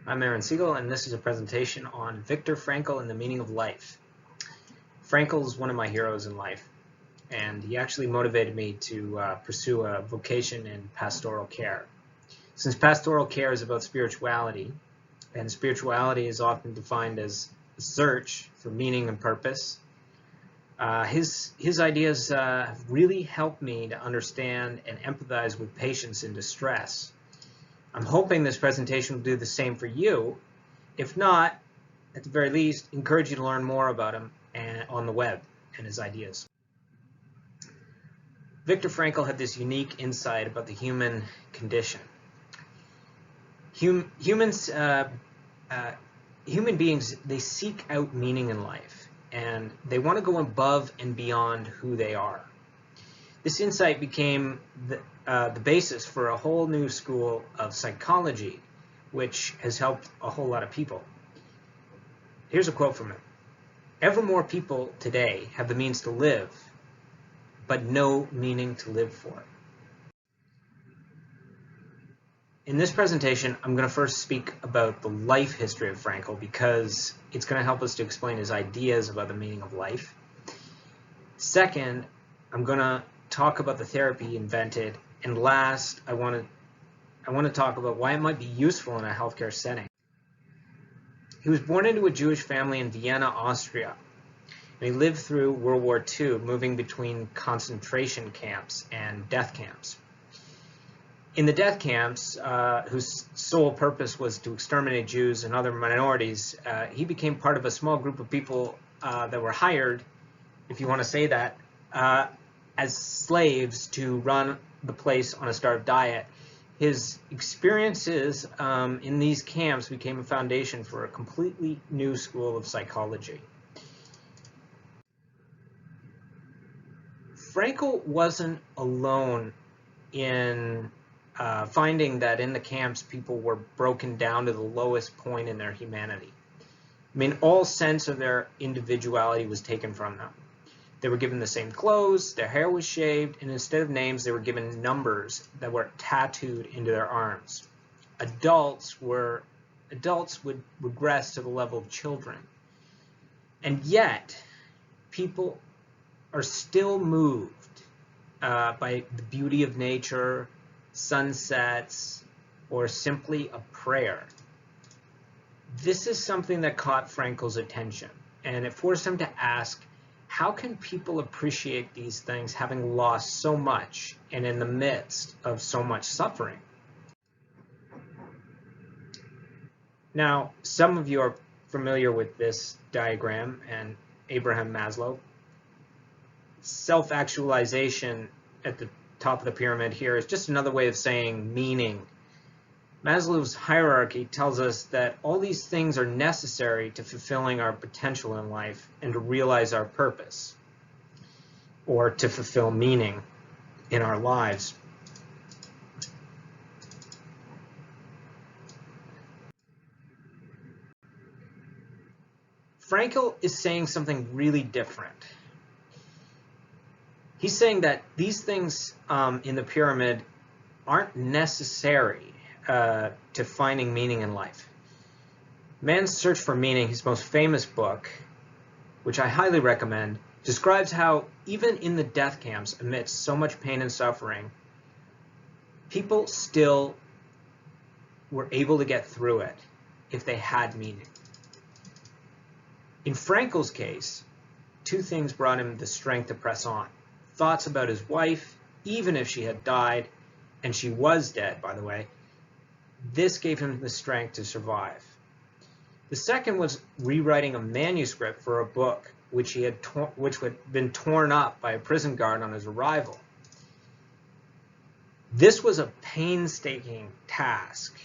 I'm Aaron Siegel, and this is a presentation on Viktor Frankl and the meaning of life. Frankl is one of my heroes in life, and he actually motivated me to pursue a vocation in pastoral care. Since pastoral care is about spirituality, and spirituality is often defined as a search for meaning and purpose, his ideas have really helped me to understand and empathize with patients in distress. I'm hoping this presentation will do the same for you. If not, at the very least, encourage you to learn more about him on the web and his ideas. Viktor Frankl had this unique insight about the human condition. Human beings, they seek out meaning in life, and they want to go above and beyond who they are. This insight became the basis for a whole new school of psychology, which has helped a whole lot of people. Here's a quote from him. "Ever more people today have the means to live, but no meaning to live for." In this presentation, I'm going to first speak about the life history of Frankl because it's going to help us to explain his ideas about the meaning of life. Second, I'm going to talk about the therapy he invented, and last, I want to talk about why it might be useful in a healthcare setting. He was born into a Jewish family in Vienna, Austria, and he lived through World War II, moving between concentration camps and death camps. In the death camps, whose sole purpose was to exterminate Jews and other minorities, he became part of a small group of people that were hired, if you want to say that, as slaves to run the place on a starved diet. His experiences in these camps became a foundation for a completely new school of psychology. Frankl wasn't alone in finding that in the camps people were broken down to the lowest point in their humanity. I mean, all sense of their individuality was taken from them. They were given the same clothes, their hair was shaved, and instead of names, they were given numbers that were tattooed into their arms. Adults would regress to the level of children. And yet, people are still moved by the beauty of nature, sunsets, or simply a prayer. This is something that caught Frankl's attention, and it forced him to ask, how can people appreciate these things having lost so much and in the midst of so much suffering? Now, some of you are familiar with this diagram and Abraham Maslow. Self-actualization at the top of the pyramid here is just another way of saying meaning. Maslow's hierarchy tells us that all these things are necessary to fulfilling our potential in life and to realize our purpose, or to fulfill meaning in our lives. Frankl is saying something really different. He's saying that these things in the pyramid aren't necessary to finding meaning in life. Man's Search for Meaning, his most famous book, which I highly recommend, describes how even in the death camps, amidst so much pain and suffering, people still were able to get through it if they had meaning. In Frankl's case, two things brought him the strength to press on. Thoughts about his wife, even if she had died, and she was dead, by the way. This gave him the strength to survive. The second was rewriting a manuscript for a book which had been torn up by a prison guard on his arrival. This was a painstaking task,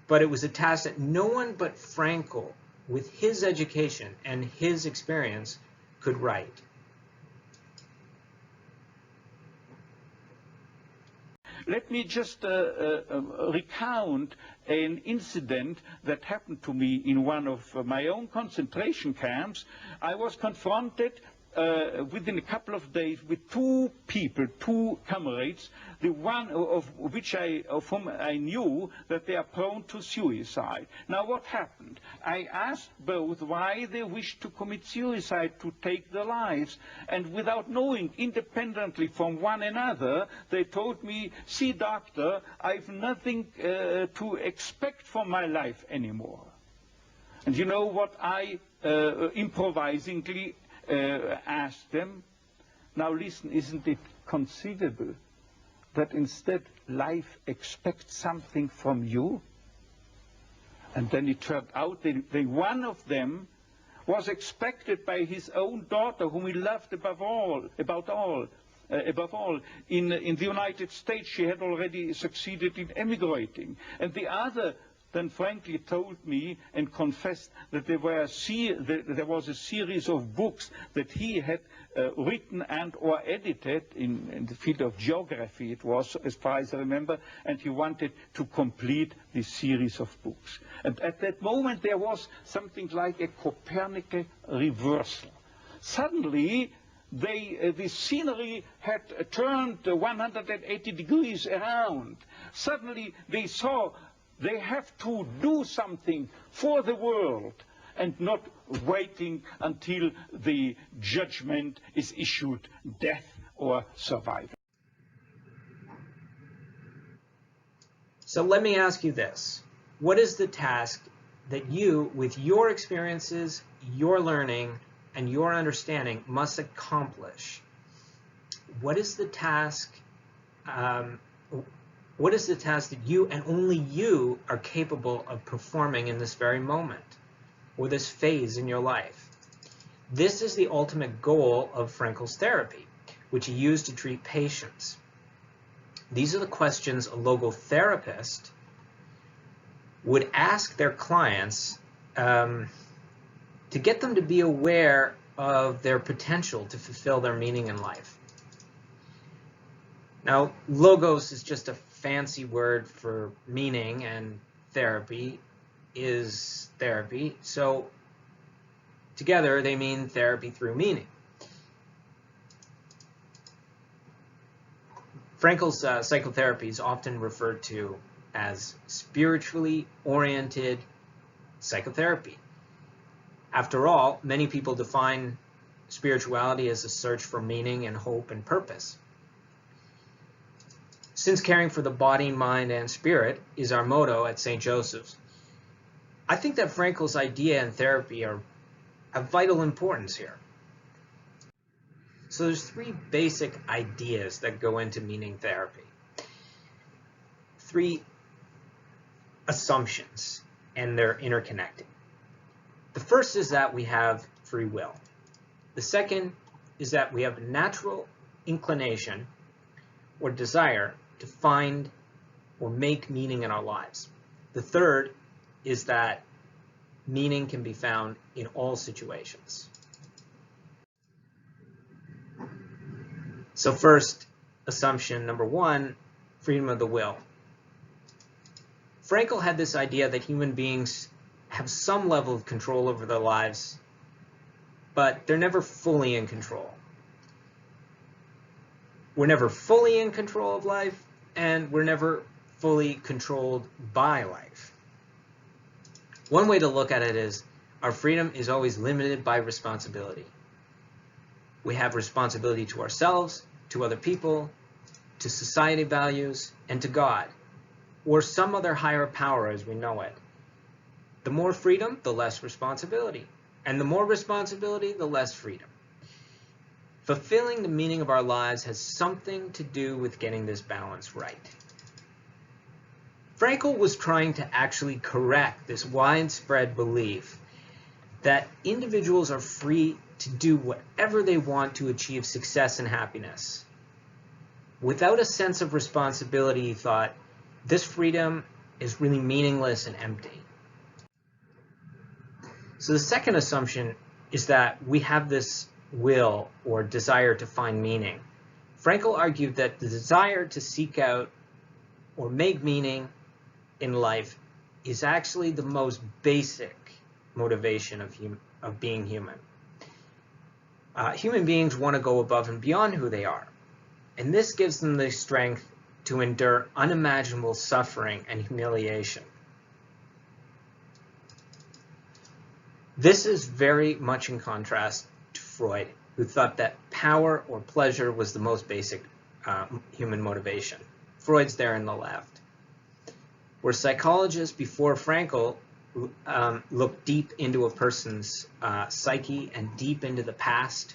but it was a task that no one but Frankl, with his education and his experience, could write. Let me just recount an incident that happened to me in one of my own concentration camps. I was confronted within a couple of days with two people, two comrades the one of whom I knew that they are prone to suicide. Now what happened? I asked both why they wished to commit suicide, to take their lives, and without knowing independently from one another, they told me, see doctor, I've nothing to expect from my life anymore. And you know what I improvisingly asked them? Now listen, isn't it conceivable that instead life expects something from you? And then it turned out that one of them was expected by his own daughter, whom he loved above all. In the United States, she had already succeeded in emigrating. And the other then frankly told me and confessed that there was a series of books that he had written and or edited in the field of geography, it was, as far as I remember, and he wanted to complete this series of books. And at that moment there was something like a Copernican reversal. Suddenly the scenery had turned 180 degrees around. Suddenly they saw they have to do something for the world and not waiting until the judgment is issued, death or survival. So let me ask you this. What is the task that you, with your experiences, your learning, and your understanding, must accomplish? What is the task that you and only you are capable of performing in this very moment or this phase in your life? This is the ultimate goal of Frankl's therapy, which he used to treat patients. These are the questions a logotherapist would ask their clients to get them to be aware of their potential to fulfill their meaning in life. Now, logos is just a fancy word for meaning, and therapy is therapy. So together they mean therapy through meaning. Frankl's psychotherapy is often referred to as spiritually oriented psychotherapy. After all, many people define spirituality as a search for meaning and hope and purpose. Since caring for the body, mind, and spirit is our motto at St. Joseph's, I think that Frankl's idea and therapy are of vital importance here. So there's three basic ideas that go into meaning therapy. Three assumptions, and they're interconnected. The first is that we have free will. The second is that we have a natural inclination or desire to find or make meaning in our lives. The third is that meaning can be found in all situations. So first, assumption number one, freedom of the will. Frankl had this idea that human beings have some level of control over their lives, but they're never fully in control. We're never fully in control of life, and we're never fully controlled by life. One way to look at it is our freedom is always limited by responsibility. We have responsibility to ourselves, to other people, to society values, and to God, or some other higher power as we know it. The more freedom, the less responsibility. And the more responsibility, the less freedom. Fulfilling the meaning of our lives has something to do with getting this balance right. Frankl was trying to actually correct this widespread belief that individuals are free to do whatever they want to achieve success and happiness. Without a sense of responsibility, he thought, this freedom is really meaningless and empty. So the second assumption is that we have this will or desire to find meaning. Frankl argued that the desire to seek out or make meaning in life is actually the most basic motivation of being human. Human beings want to go above and beyond who they are, and this gives them the strength to endure unimaginable suffering and humiliation. This is very much in contrast to Freud, who thought that power or pleasure was the most basic human motivation. Freud's there in the left. Where psychologists before Frankl looked deep into a person's psyche and deep into the past,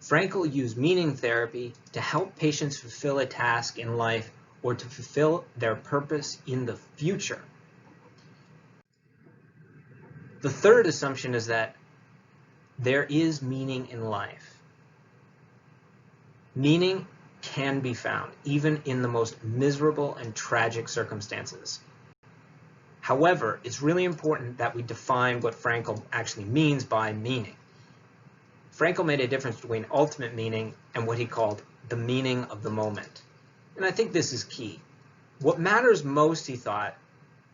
Frankl used meaning therapy to help patients fulfill a task in life or to fulfill their purpose in the future. The third assumption is that there is meaning in life. Meaning can be found even in the most miserable and tragic circumstances. However, it's really important that we define what Frankl actually means by meaning. Frankl made a difference between ultimate meaning and what he called the meaning of the moment. And I think this is key. What matters most, he thought,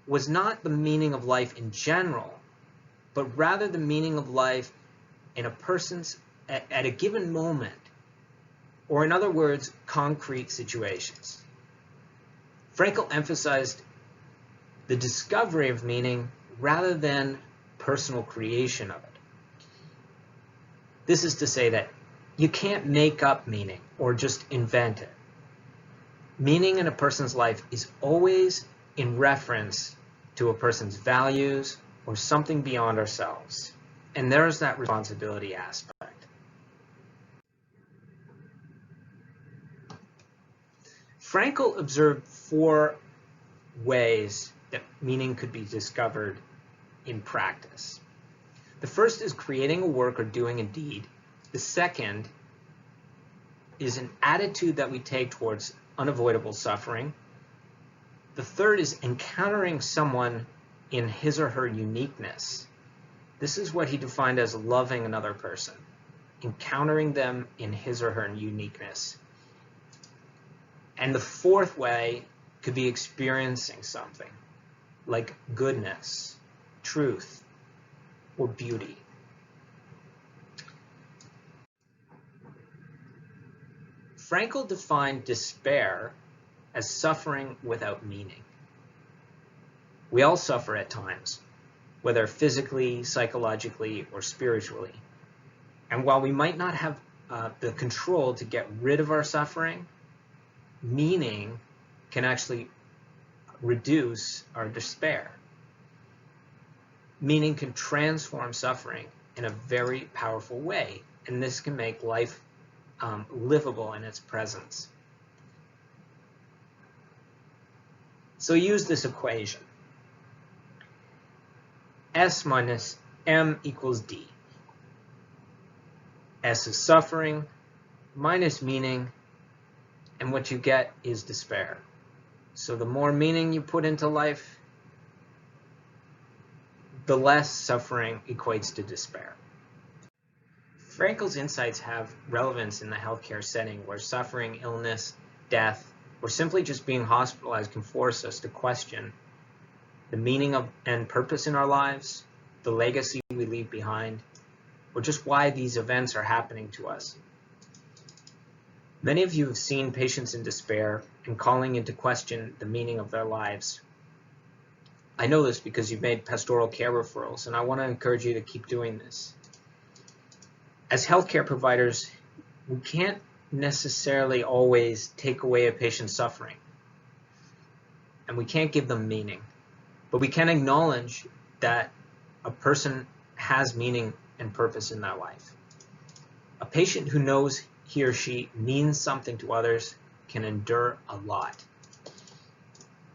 was not the meaning of life in general, but rather the meaning of life in a person's, at a given moment, or in other words, concrete situations. Frankl emphasized the discovery of meaning rather than personal creation of it. This is to say that you can't make up meaning or just invent it. Meaning in a person's life is always in reference to a person's values or something beyond ourselves. And there's that responsibility aspect. Frankl observed 4 ways that meaning could be discovered in practice. The first is creating a work or doing a deed. The second is an attitude that we take towards unavoidable suffering. The third is encountering someone in his or her uniqueness. This is what he defined as loving another person, encountering them in his or her uniqueness. And the fourth way could be experiencing something like goodness, truth, or beauty. Frankl defined despair as suffering without meaning. We all suffer at times, whether physically, psychologically, or spiritually. And while we might not have the control to get rid of our suffering, meaning can actually reduce our despair. Meaning can transform suffering in a very powerful way, and this can make life livable in its presence. So use this equation. S minus M equals D. S is suffering minus meaning, and what you get is despair. So the more meaning you put into life, the less suffering equates to despair. Frankl's insights have relevance in the healthcare setting where suffering, illness, death, or simply just being hospitalized can force us to question the meaning of and purpose in our lives, the legacy we leave behind, or just why these events are happening to us. Many of you have seen patients in despair and calling into question the meaning of their lives. I know this because you've made pastoral care referrals, and I want to encourage you to keep doing this. As healthcare providers, we can't necessarily always take away a patient's suffering, and we can't give them meaning, but we can acknowledge that a person has meaning and purpose in their life. A patient who knows he or she means something to others can endure a lot.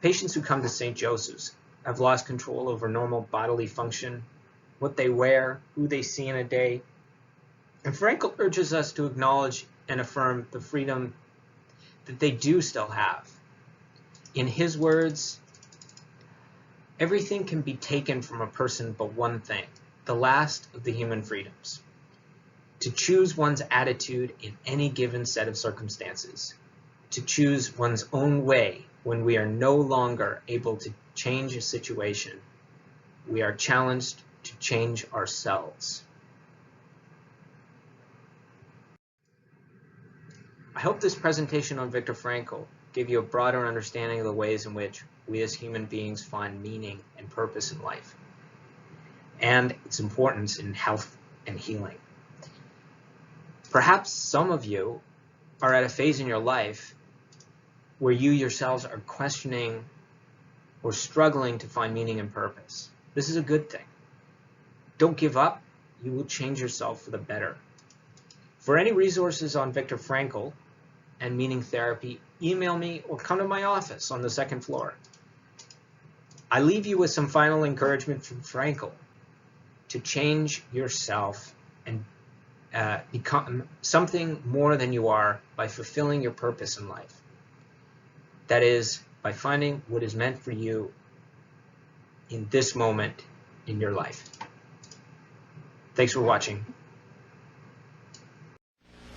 Patients who come to St. Joseph's have lost control over normal bodily function, what they wear, who they see in a day. And Frankl urges us to acknowledge and affirm the freedom that they do still have. In his words, everything can be taken from a person but one thing, the last of the human freedoms: to choose one's attitude in any given set of circumstances, to choose one's own way when we are no longer able to change a situation. We are challenged to change ourselves. I hope this presentation on Viktor Frankl give you a broader understanding of the ways in which we as human beings find meaning and purpose in life, and its importance in health and healing. Perhaps some of you are at a phase in your life where you yourselves are questioning or struggling to find meaning and purpose. This is a good thing. Don't give up. You will change yourself for the better. For any resources on Viktor Frankl and meaning therapy, email me or come to my office on the second floor. I leave you with some final encouragement from Frankl to change yourself and become something more than you are by fulfilling your purpose in life. That is, by finding what is meant for you in this moment in your life. Thanks for watching.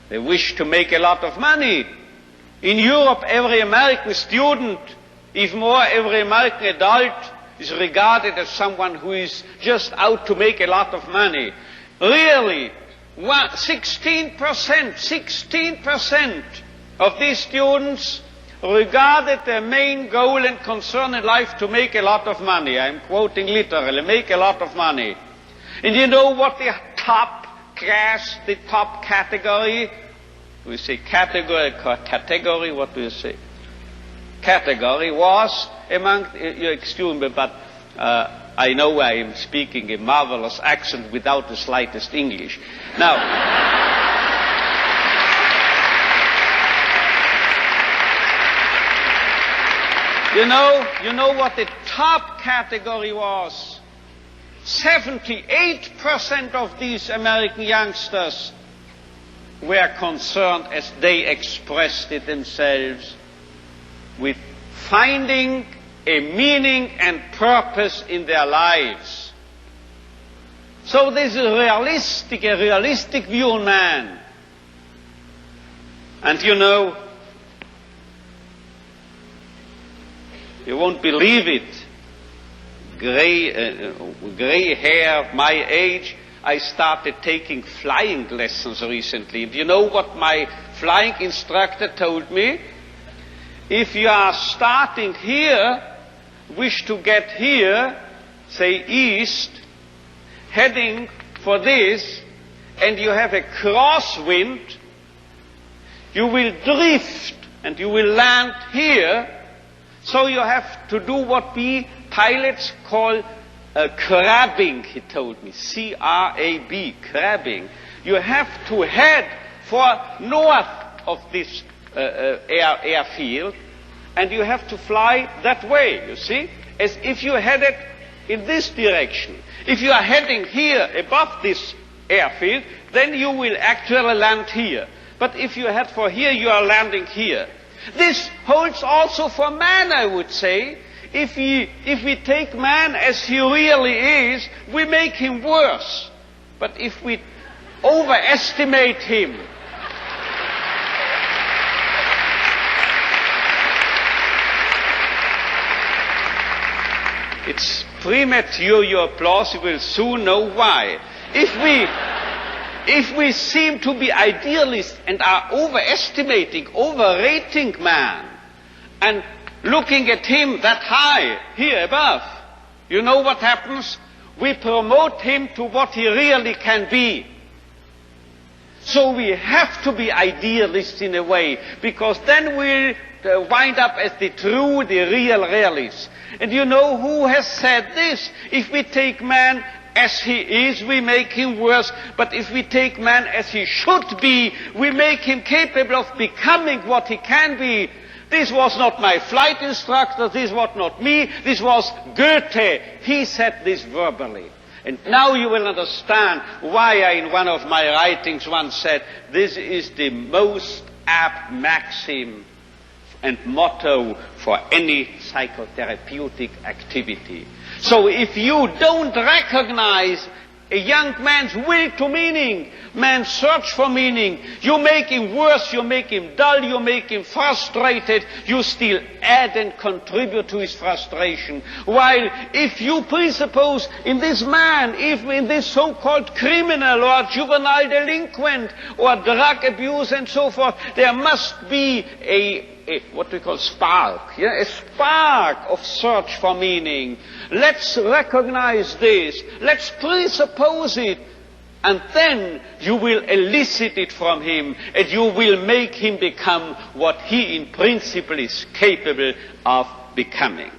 They wish to make a lot of money. In Europe, every American student, even more every American adult, is regarded as someone who is just out to make a lot of money. Really, 16% of these students regarded their main goal and concern in life to make a lot of money. I'm quoting literally, make a lot of money. And you know what the top class, the top category, we say category, what do you say? Category was among, you excuse me, but I know I am speaking a marvelous accent without the slightest English. Now, you know what the top category was? 78% of these American youngsters were concerned, as they expressed it themselves, with finding a meaning and purpose in their lives. So this is a realistic view on man. And you know, you won't believe it, gray hair, my age, I started taking flying lessons recently. And you know what my flying instructor told me? If you are starting here, wish to get here, say east, heading for this, and you have a crosswind, you will drift and you will land here. So you have to do what we pilots call crabbing, he told me, C-R-A-B, crabbing. You have to head for north of this airfield, and you have to fly that way, you see, as if you headed in this direction. If you are heading here above this airfield, then you will actually land here. But if you head for here, you are landing here. This holds also for man, I would say. If we take man as he really is, we make him worse. But if we overestimate him, it's premature, your applause, you will soon know why. If we seem to be idealists and are overrating man, and looking at him that high, here above, you know what happens? We promote him to what he really can be. So we have to be idealists in a way, because then we'll wind up as the real realists. And you know who has said this? If we take man as he is, we make him worse. But if we take man as he should be, we make him capable of becoming what he can be. This was not my flight instructor, this was not me, this was Goethe. He said this verbally. And now you will understand why I, in one of my writings, once said, this is the most apt maxim and motto for any psychotherapeutic activity. So if you don't recognize a young man's will to meaning, man's search for meaning, you make him worse, you make him dull, you make him frustrated, you still add and contribute to his frustration. While if you presuppose in this man, even in this so-called criminal or juvenile delinquent or drug abuse and so forth, there must be a what we call spark, yeah? A spark of search for meaning. Let's recognize this. Let's presuppose it. And then you will elicit it from him, and you will make him become what he in principle is capable of becoming.